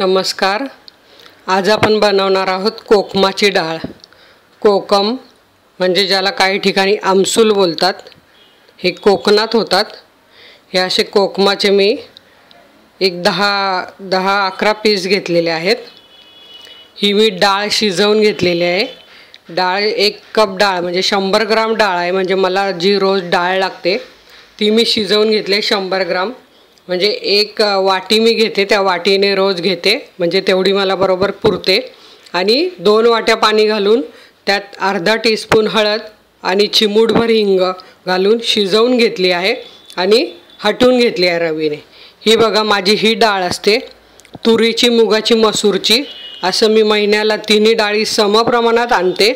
नमस्कार. आज आपण बनवणार आहोत कोकमाची डाळ. कोकम म्हणजे ज्याला काही ठिकाणी आमसूल बोलतात, हे कोकणात होतात. हे असे कोकमाचे मी एक 10-11 पीस घेतलेले आहेत. ही मी डाळ शिजवून घेतलेली आहे. डाळ 1 कप डाळ म्हणजे 100 ग्राम डाळ आहे. म्हणजे मला जी रोज डाळ लागते ती मी शिजवून घेतले 100 ग्राम. म्हणजे 1 वाटी मी घेते, त्या वाटीने रोज घेते, म्हणजे तेवढी मला बरोबर पुरते. आणि 2 वाट्या पाणी घालून त्यात अर्धा टीस्पून हळद आणि चिमूटभर हिंग घालून शिजवून घेतली आहे आणि हटवून घेतली आहे रवीने. ही बघा माझी ही डाळ असते, तुरीची, मुगाची, मसूरची. असं मी महिन्याला तिन्ही डाळी समप्रमाणात आणते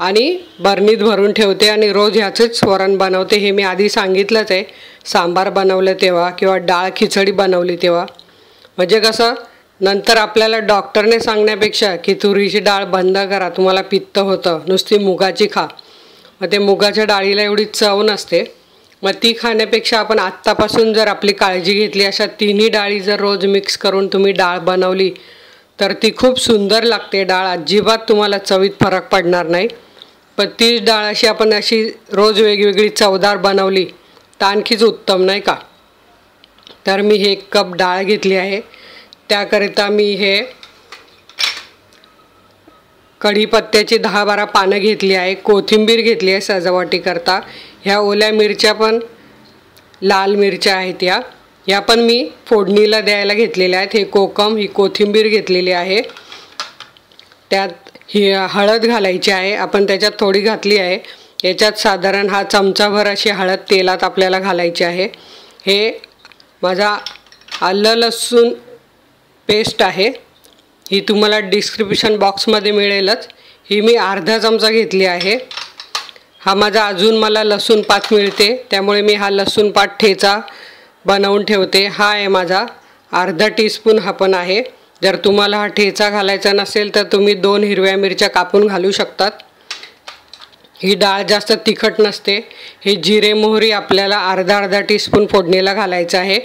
आणि बरणीत भरून ठेवते आणि रोज ह्याचंच वरण बनवते. हे मी आधी सांगितलंच आहे, सांबार बनवलं तेव्हा किंवा डाळ खिचडी बनवली तेव्हा. म्हणजे कसं नंतर आपल्याला डॉक्टरने सांगण्यापेक्षा की तुरीची डाळ बंद करा, तुम्हाला पित्त होतं, नुसती मुगाची खा. मग ते मुगाच्या डाळीला एवढी चव नसते. मग ती खाण्यापेक्षा आपण आत्तापासून जर आपली काळजी घेतली, अशा तिन्ही डाळी जर रोज मिक्स करून तुम्ही डाळ बनवली तर ती खूप सुंदर लागते. डाळ अजिबात तुम्हाला चवीत फरक पडणार नाही. पण तीच डाळ अशी आपण अशी रोज वेगवेगळी चवदार बनवली तर आणखीच उत्तम, नाही का? तर मी हे 1 कप डाळ घेतली आहे. त्याकरिता मी हे कढीपत्त्याची 10-12 पानं घेतली आहे. कोथिंबीर घेतली आहे सजावटीकरता. ह्या ओल्या मिरच्या पण, लाल मिरच्या आहेत ह्या पण मी फोडणीला द्यायला घेतलेल्या आहेत. हे कोकम, ही कोथिंबीर घेतलेली आहे. त्यात ही हळद घालायची आहे. आपण त्याच्यात थोडी घातली आहे. याच्यात साधारण हा चमचाभर अशी हळद तेलात आपल्याला घालायची आहे. हे माझा आलं लसूण पेस्ट आहे. ही तुम्हाला डिस्क्रिप्शन बॉक्समध्ये मिळेलच. ही मी अर्धा चमचा घेतली आहे. हा माझा अजून मला लसूण पात मिळते, त्यामुळे मी हा लसूण पात ठेचा बनवून ठेवते. हा आहे माझा अर्धा टीस्पून हा पण आहे. जर तुम्हाला हा ठेचा घालायचा नसेल तर तुम्ही 2 हिरव्या मिरच्या कापून घालू शकतात. ही डाळ जास्त तिखट नसते. हे जिरे मोहरी आपल्याला अर्धा टीस्पून फोडणीला घालायचं आहे.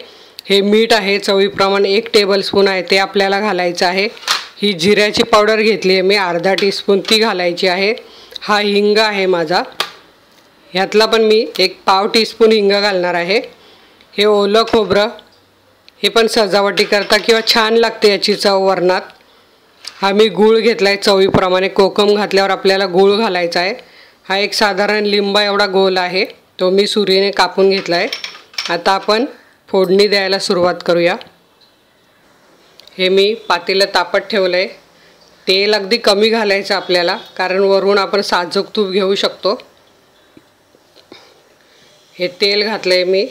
हे मीठ आहे चवीप्रमाणे 1 टेबलस्पून आहे, ते आपल्याला घालायचं आहे. ही जिऱ्याची पावडर घेतली आहे मी अर्धा टीस्पून, ती घालायची आहे. हा हिंग आहे माझा, ह्यातला पण मी 1 पाव टीस्पून हिंग घालणार आहे. हे ओलं खोबरं, हे पण सजावटीकरता किंवा छान लागते याची चव वरणात. हा मी गूळ घेतला आहे चवीप्रमाणे. कोकम घातल्यावर आपल्याला गूळ घालायचा आहे. हा एक साधारण लिंबा एवढा गोल आहे, तो मी सुरीने कापून घेतला आहे. आता आपण फोडणी द्यायला सुरुवात करूया. हे मी पातेलं तापत ठेवलं आहे. तेल अगदी कमी घालायचं आपल्याला, कारण वरून आपण साजूक तूप घेऊ शकतो. हे तेल घातलं आहे मी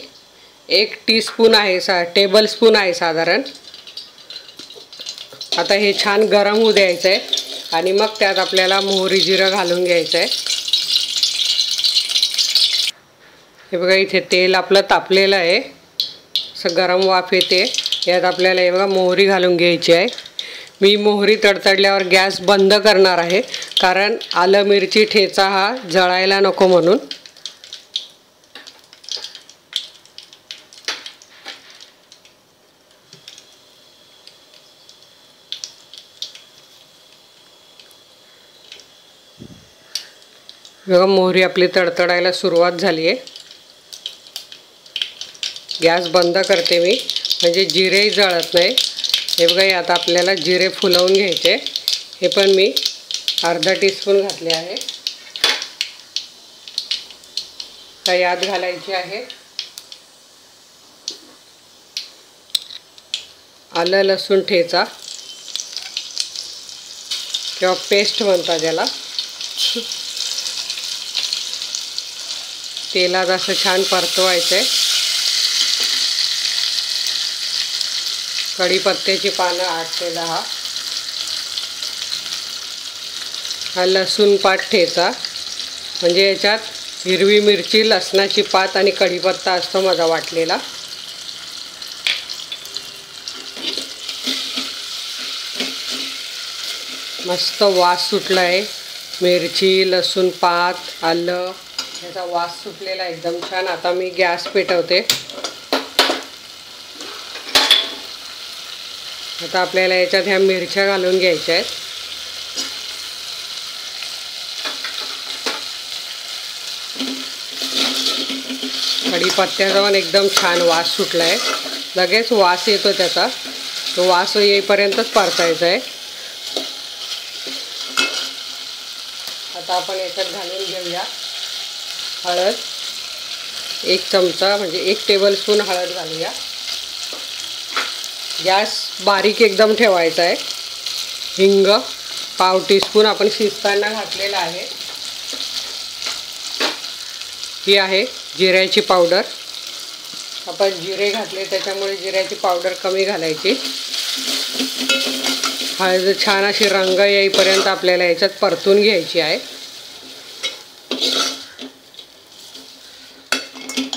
1 टीस्पून आहे, टेबलस्पून आहे साधारण. आता हे छान गरम होऊ द्यायचं आहे आणि मग त्यात आपल्याला मोहरी जिरं घालून घ्यायचं आहे. हे बघा इथे तेल आपलं तापलेलं आहे, असं गरम वाफ येते. यात आपल्याला हे बघा मोहरी घालून घ्यायची आहे. मी मोहरी तडतडल्यावर गॅस बंद करणार आहे, कारण आलं मिरची ठेचा हा जळायला नको म्हणून. बघा मोहरी आपली तडतडायला सुरुवात झाली आहे. गॅस बंद करते मी, म्हणजे जिरेही जळत नाही. हे बघा आता आपल्याला जिरे फुलवून घ्यायचे. हे पण मी अर्धा टीस्पून घातले आहे. तर यात घालायची आहे आलं लसूण ठेचा किंवा पेस्ट म्हणतात ज्याला. तेलात असं छान परतवायचं आहे. कढीपत्त्याची पानं 8 ते 10. हा लसूण पात ठेचा, म्हणजे याच्यात हिरवी मिरची, लसणाची पात आणि कढीपत्ता असतो माझा वाटलेला. मस्त वास सुटला आहे. मिरची, लसूण पात, आलं याचा वास सुटलेला एकदम छान. आता मी गॅस पेटवते. आता आपल्याला याच्यात ह्या मिरच्या घालून घ्यायच्या आहेत. कढीपत्त्याचा पण एकदम छान वास सुटला आहे. लगेच वास येतो त्याचा, तो वास येईपर्यंतच परतायचा आहे. आता आपण याच्यात घालून घेऊया हळद. 1 चमचा म्हणजे 1 टेबलस्पून हळद घालूया. गॅस बारीक एकदम ठेवायचा आहे. हिंग पाव टीस्पून आपण शिजताना घातलेला आहे. ही आहे जिऱ्याची पावडर. आपण जिरे घातले त्याच्यामुळे जिऱ्याची पावडर कमी घालायची. हळद छान अशी रंग येईपर्यंत आपल्याला याच्यात परतून घ्यायची आहे.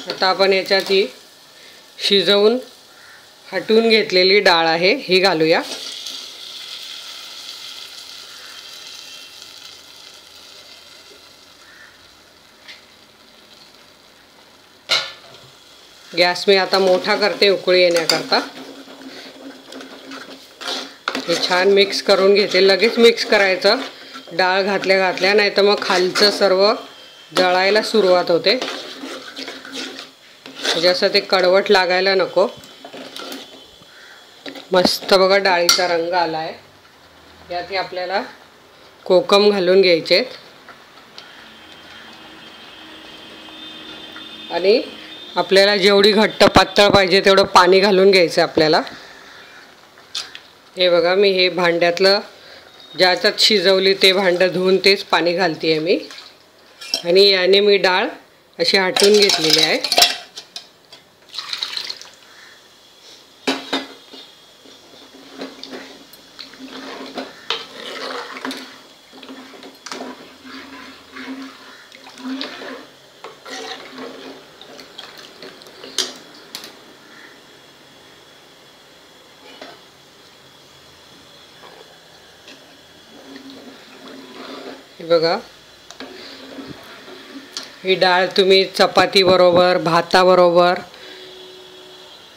आता आपण याच्यात ही शिजवून हटवून घेतलेली डाळ आहे ही घालूया. गॅस मी आता मोठा करते उकळी येण्याकरता. हे छान मिक्स करून घेते. लगेच मिक्स करायचं डाळ घातल्या घातल्या, नाही तर मग खालचं सर्व जळायला सुरुवात होते. म्हणजे असं ते कडवट लागायला नको. मस्त बघा डाळीचा रंग आला आहे. यात आपल्याला कोकम घालून घ्यायचे आणि आपल्याला जेवढी घट्ट पातळ पाहिजे तेवढं पाणी घालून घ्यायचं आपल्याला. हे बघा मी हे भांड्यातलं ज्याच्यात शिजवली ते भांडं धुवून तेच पाणी घालते आहे मी. आणि याने मी डाळ अशी हटवून घेतलेली आहे. बघा ही डाळ तुम्ही चपाती बरोबर भाताबरोबर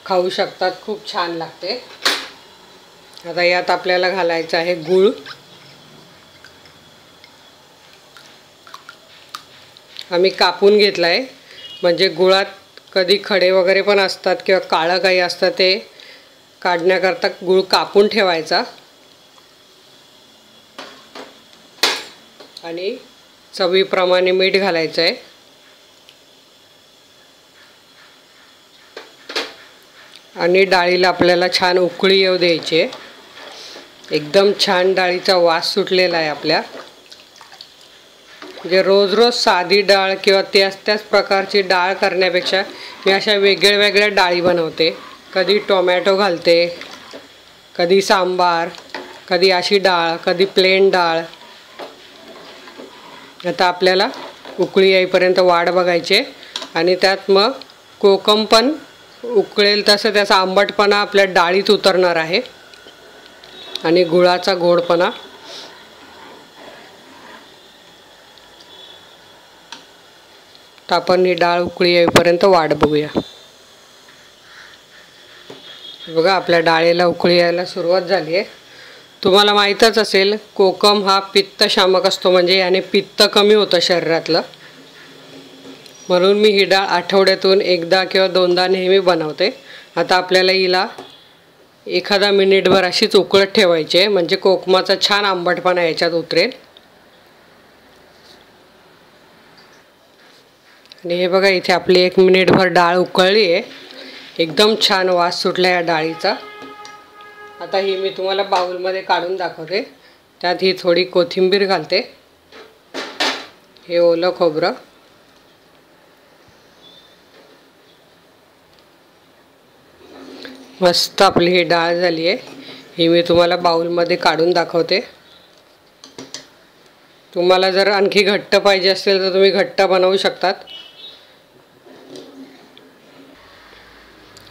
खाऊ शकतात. खूप छान लागते. आता यात आपल्याला घालायचं आहे गूळ. आम्ही कापून घेतला आहे म्हणजे गुळात कधी खडे वगैरे पण असतात किंवा काळं काही असतं ते काढण्याकरता गूळ कापून ठेवायचा. आणि चवीप्रमाणे मीठ घालायचं आहे. आणि डाळीला आपल्याला छान उकळी येऊ द्यायची आहे. एकदम छान डाळीचा वास सुटलेला आहे आपल्या. म्हणजे रोज रोज साधी डाळ किंवा त्याच प्रकारची डाळ करण्यापेक्षा मी अशा वेगळ्या डाळी बनवते. कधी टोमॅटो घालते, कधी सांबार, कधी अशी डाळ, कधी प्लेन डाळ. आता आपल्याला उकळी येईपर्यंत वाट बघायची आणि त्यात मग कोकम पण उकळेल तसं त्याचा आंबटपणा आपल्या डाळीत उतरणार आहे आणि गुळाचा गोडपणा. तर आपण ही डाळ उकळी येईपर्यंत वाट बघूया. बघा आपल्या डाळीला उकळी यायला सुरुवात झाली आहे. तुम्हाला माहीतच असेल कोकम हा पित्तशामक असतो, म्हणजे याने पित्त कमी होतं शरीरातलं. म्हणून मी ही डाळ आठवड्यातून एकदा किंवा दोनदा नेहमी बनवते. आता आपल्याला हिला एखादा मिनिटभर अशीच उकळत ठेवायची आहे म्हणजे कोकमाचा छान आंबटपणा याच्यात उतरेल. आणि हे बघा इथे आपली 1 मिनिटभर डाळ उकळली आहे. एकदम छान वास सुटला या डाळीचा. आता ही मी तुम्हाला बाउलमध्ये काढून दाखवते. त्यात ही थोडी कोथिंबीर घालते. हे ओलं खोबरं. मस्त आपली ही डाळ झाली आहे. ही मी तुम्हाला बाउलमध्ये काढून दाखवते. तुम्हाला जर आणखी घट्ट पाहिजे असेल तर तुम्ही घट्ट बनवू शकतात.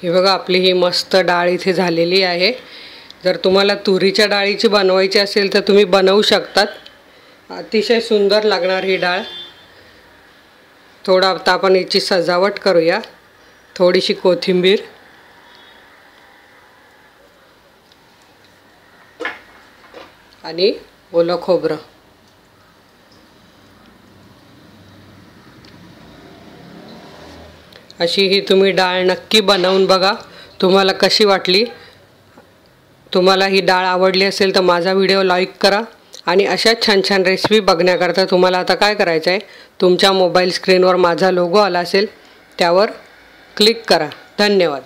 हे बघा आपली ही मस्त डाळ इथे झालेली आहे. जर तुम्हाला तुरीच्या डाळीची बनवायची असेल तर तुम्ही बनवू शकतात. अतिशय सुंदर लागणार ही डाळ. थोडा आता आपण याची सजावट करूया. थोडीशी कोथिंबीर आणि ओलं खोबरं. अशी ही तुम्ही डाळ नक्की बनवून बघा, तुम्हाला कशी वाटली. तुम्हाला ही डाळ आवडली असेल तर माझा व्हिडिओ लाईक करा आणि अशाच छान छान रेसिपी बघण्याकरता तुम्हाला आता काय करायचं आहे, तुमच्या मोबाईल स्क्रीनवर माझा लोगो आला असेल त्यावर क्लिक करा. धन्यवाद.